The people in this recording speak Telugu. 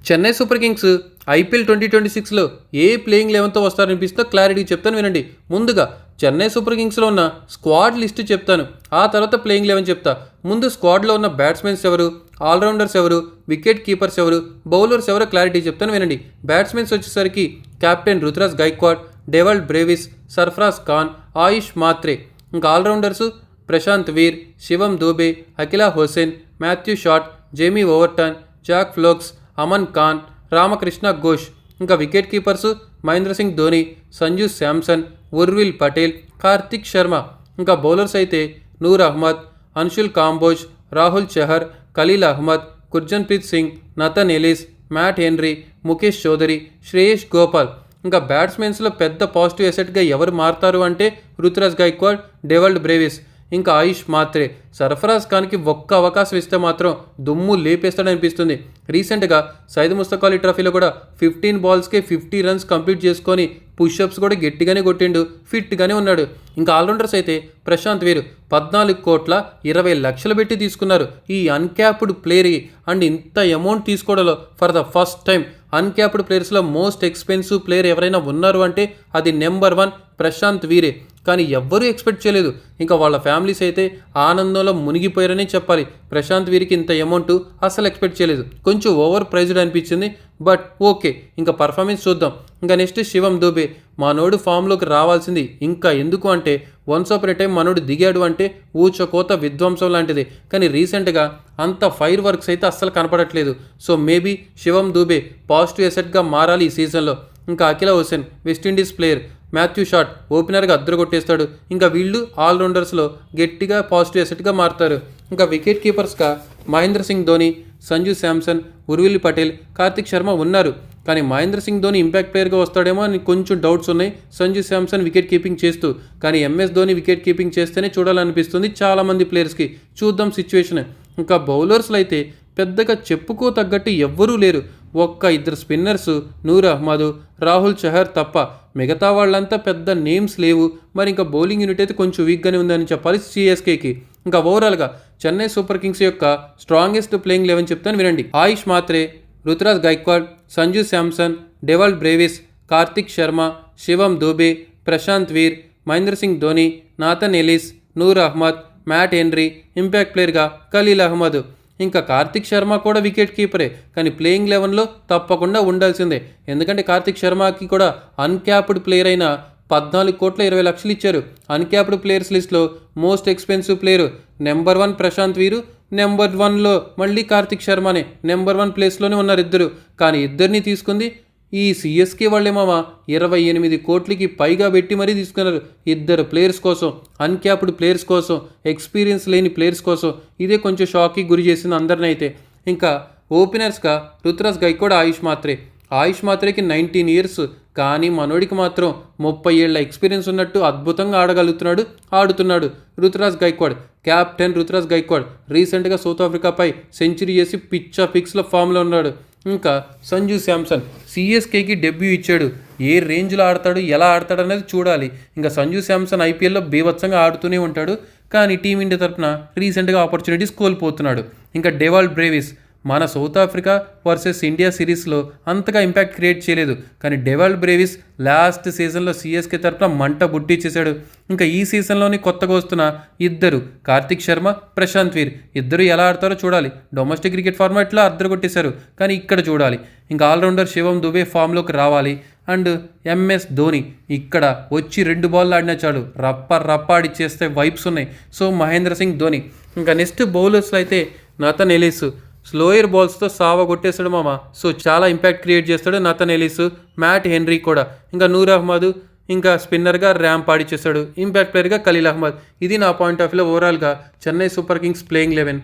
చెన్నై సూపర్ కింగ్స్ ఐపీఎల్ 2026లో ఏ ప్లేయింగ్ 11తో వస్తారనిపిస్తుందో క్లారిటీ చెప్తాను వినండి. ముందుగా చెన్నై సూపర్ కింగ్స్లో ఉన్న స్క్వాడ్ లిస్ట్ చెప్తాను, ఆ తర్వాత ప్లేయింగ్ 11 చెప్తా. ముందు స్క్వాడ్లో ఉన్న బ్యాట్స్మెన్స్ ఎవరు, ఆల్రౌండర్స్ ఎవరు, వికెట్ కీపర్స్ ఎవరు, బౌలర్స్ ఎవరో క్లారిటీ చెప్తాను వినండి. బ్యాట్స్మెన్స్ వచ్చేసరికి captain Ruturaj Gaikwad, Dewald Brevis, Sarfaraz Khan, Ayush Mhatre. ఇంకా allrounders Prashant Veer, Shivam Dube, Akeal Hosein, Matthew Short, Jamie Overton, Zak Foulkes, Aman Khan, Ramakrishna Ghosh. ఇంకా వికెట్ కీపర్స్ మహేంద్ర సింగ్ ధోని, సంజు శాంసన్, ఉర్విల్ పటేల్, కార్తిక్ శర్మ. ఇంకా బౌలర్స్ అయితే Noor Ahmad, Anshul Kamboj, Rahul Chahar, Khaleel Ahmed, Gurjapneet Singh, Nathan Ellis, Matt henry, Mukesh Chowdary, Shreyas Gopal. ఇంకా బ్యాట్స్మెన్స్లో పెద్ద పాజిటివ్ ఎసెట్గా ఎవరు మారుతారు అంటే రుతురాజ్ గైక్వాడ్, డెవాల్డ్ బ్రేవిస్, ఇంకా ఆయుష్ మాత్రే. సర్ఫరాజ్ ఖాన్కి ఒక్క అవకాశం ఇస్తే మాత్రం దుమ్ము లేపేస్తాడనిపిస్తుంది. రీసెంట్గా సైద్ ముస్తక్ అలీ ట్రోఫీలో కూడా 15 బాల్స్కే 50 రన్స్ కంప్లీట్ చేసుకొని పుషప్స్ కూడా గట్టిగానే కొట్టిండు, ఫిట్గానే ఉన్నాడు. ఇంకా ఆల్రౌండర్స్ అయితే ప్రశాంత్ వీర్ 14,20,00,000 పెట్టి తీసుకున్నారు ఈ అన్క్యాప్డ్ ప్లేయర్. అండ్ ఇంత అమౌంట్ తీసుకోవడంలో for the first time uncapped ప్లేయర్స్లో మోస్ట్ ఎక్స్పెన్సివ్ ప్లేయర్ ఎవరైనా ఉన్నారు అంటే అది నెంబర్ 1 ప్రశాంత్ వీరే. కానీ ఎవ్వరూ ఎక్స్పెక్ట్ చేయలేదు. ఇంకా వాళ్ళ ఫ్యామిలీస్ అయితే ఆనందంలో మునిగిపోయారని చెప్పాలి. ప్రశాంత్ వీరికి ఇంత అమౌంట్ అసలు ఎక్స్పెక్ట్ చేయలేదు, కొంచెం ఓవర్ ప్రైజ్డ్ అనిపించింది. బట్ ఓకే, ఇంకా పర్ఫార్మెన్స్ చూద్దాం. ఇంకా నెక్స్ట్ శివం దూబే. మనోడు ఫామ్లోకి రావాల్సింది. ఇంకా ఎందుకు అంటే వన్స్ ఆఫ్ ఎ టైం మనోడు దిగాడు అంటే ఊచకోత విధ్వంసం లాంటిది. కానీ రీసెంట్గా అంత ఫైర్ వర్క్స్ అయితే అస్సలు కనపడట్లేదు. So maybe Shivam Dube positive ఎసెట్గా మారాలి ఈ సీజన్లో. ఇంకా Akeal Hosein West Indies player, Matthew Short ఓపెనర్గా అద్దరు కొట్టేస్తాడు. ఇంకా వీళ్ళు ఆల్రౌండర్స్లో గట్టిగా పాజిటివ్ ఎసెట్గా మారుతారు. ఇంకా వికెట్ కీపర్స్గా మహేంద్ర సింగ్ ధోని, సంజు శాంసన్, ఉర్విల్ పటేల్, కార్తిక్ శర్మ ఉన్నారు. కానీ మహేంద్ర సింగ్ ధోని ఇంపాక్ట్ ప్లేయర్గా వస్తాడేమో అని కొంచెం డౌట్స్ ఉన్నాయి. సంజు శాంసన్ వికెట్ కీపింగ్ చేస్తూ, కానీ ఎంఎస్ ధోని వికెట్ కీపింగ్ చేస్తేనే చూడాలనిపిస్తుంది చాలామంది ప్లేయర్స్కి. చూద్దాం సిచ్యువేషన్. ఇంకా బౌలర్స్లో అయితే పెద్దగా చెప్పుకో తగ్గట్టు ఎవ్వరూ లేరు. ఒక్క ఇద్దరు స్పిన్నర్స్ నూర్ అహ్మద్, రాహుల్ చహర్ తప్ప మిగతా వాళ్ళంతా పెద్ద నేమ్స్ లేవు. మరి ఇంకా బౌలింగ్ యూనిట్ అయితే కొంచెం వీక్గానే ఉందని చెప్పాలి సిఎస్కేకి. ఇంకా ఓవరాల్గా చెన్నై సూపర్ కింగ్స్ యొక్క స్ట్రాంగెస్ట్ ప్లేయింగ్ 11 చెప్తాను వినండి. Ayush Mhatre, Ruturaj Gaikwad, Sanju Samson, Dewald Brevis, Kartik Sharma, Shivam Dube, Prashant Veer, Mahendra Singh Dhoni, Nathan Ellis, Noor Ahmad, Matt Henry, impact ప్లేయర్గా ఖలీల్ అహ్మద్. ఇంకా కార్తిక్ శర్మ కూడా వికెట్ కీపరే, కానీ ప్లేయింగ్ 11లో తప్పకుండా ఉండాల్సిందే. ఎందుకంటే కార్తిక్ శర్మకి కూడా అన్క్యాప్డ్ ప్లేయర్ అయిన 14,20,00,000 ఇచ్చారు. అన్క్యాప్డ్ ప్లేయర్స్ లిస్ట్లో most expensive player number 1 Prashant Veeru, number 1లో మళ్ళీ కార్తిక్ శర్మనే నెంబర్ 1 ప్లేస్లోనే ఉన్నారు ఇద్దరు. కానీ ఇద్దరిని తీసుకుంది ఈ సిఎస్కే వాళ్ళేమామా 28 కోట్లకి పైగా పెట్టి మరీ తీసుకున్నారు ఇద్దరు ప్లేయర్స్ కోసం, అన్క్యాప్డ్ ప్లేయర్స్ కోసం, ఎక్స్పీరియన్స్ లేని ప్లేయర్స్ కోసం. ఇదే కొంచెం షాక్కి గురి చేసింది అందరిని అయితే. ఇంకా ఓపెనర్స్గా రుతురాజ్ గైక్వాడ్, ఆయుష్ మాత్రేకి 19 ఇయర్స్, కానీ మనోడికి మాత్రం 30 ఏళ్ల ఎక్స్పీరియన్స్ ఉన్నట్టు అద్భుతంగా ఆడుతున్నాడు రుతురాజ్ గైక్వాడ్. కెప్టెన్ రుతురాజ్ గైక్వాడ్ రీసెంట్గా సౌత్ ఆఫ్రికాపై సెంచరీ చేసి పిక్స్లో ఫామ్లో ఉన్నాడు. ఇంకా సంజు శాంసన్ సిఎస్కేకి డెబ్యూ ఇచ్చాడు. ఏ రేంజ్లో ఆడతాడు, ఎలా ఆడతాడు అనేది చూడాలి. ఇంకా సంజు శాంసన్ ఐపీఎల్లో బీభత్సంగా ఆడుతూనే ఉంటాడు, కానీ టీమిండియా తరఫున రీసెంట్గా ఆపర్చునిటీస్ కోల్పోతున్నాడు. ఇంకా డెవాల్డ్ బ్రేవిస్ మన సౌత్ ఆఫ్రికా వర్సెస్ ఇండియా సిరీస్లో అంతగా ఇంపాక్ట్ క్రియేట్ చేయలేదు, కానీ డెవాల్డ్ బ్రేవిస్ లాస్ట్ సీజన్లో సిఎస్కే తరఫున మంట బుట్టిచ్చేశాడు. ఇంకా ఈ సీజన్లోని కొత్తగా వస్తున్న ఇద్దరు కార్తిక్ శర్మ, ప్రశాంత్ వీర్ ఇద్దరు ఎలా ఆడతారో చూడాలి. డొమెస్టిక్ క్రికెట్ ఫార్మాట్లో అద్దరు కొట్టేశారు, కానీ ఇక్కడ చూడాలి. ఇంకా ఆల్రౌండర్ శివం దుబే ఫామ్లోకి రావాలి. అండ్ ఎంఎస్ ధోని ఇక్కడ వచ్చి 2 బాల్ ఆడినా చాలు, రప్ప ఆడిచ్చేస్తే వైబ్స్ ఉన్నాయి. సో మహేంద్ర సింగ్ ధోని. ఇంకా నెక్స్ట్ బౌలర్స్లో అయితే నతన్ ఎలిస్ స్లోయర్ బాల్స్తో సావ కొట్టేస్తాడు మామ. సో చాలా ఇంపాక్ట్ క్రియేట్ చేస్తాడు నతన్ ఎలిస్. మ్యాట్ హెన్రీ కూడా. ఇంకా నూర్ అహ్మద్ ఇంకా స్పిన్నర్గా ర్యాంప్ ఆడిచ్చేస్తాడు. ఇంపాక్ట్ ప్లేయర్గా ఖలీల్ అహ్మద్. ఇది నా పాయింట్ ఆఫ్ వ్యూలో ఓవరాల్గా చెన్నై సూపర్ కింగ్స్ ప్లేయింగ్ 11.